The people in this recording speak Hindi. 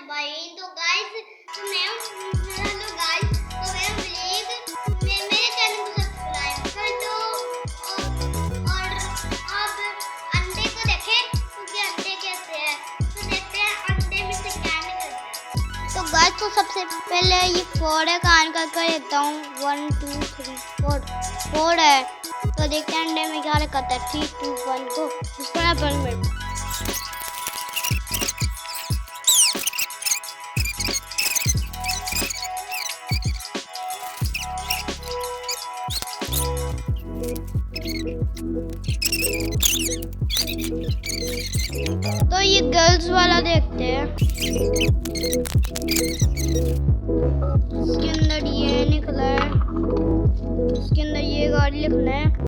भाई। तो गाइस हेलो गाइस, तो मेरा ब्लेग मेरे चैनल को सब्सक्राइब कर दो और अब अंडे को देखें क्योंकि अंडे कैसे है, तो देखते हैं अंडे में से क्या निकलता है। तो गाइस तो सबसे पहले ये 4 है, कान का कर देता हूँ 1 2 3 4 है। तो देखते हैं अंडे में क्या लिखा है। 3 2 1 गो। इसका परमिट तो ये गर्ल्स वाला देखते हैं। इसके अंदर ये निकला है, इसके अंदर ये गाड़ी लिखना है।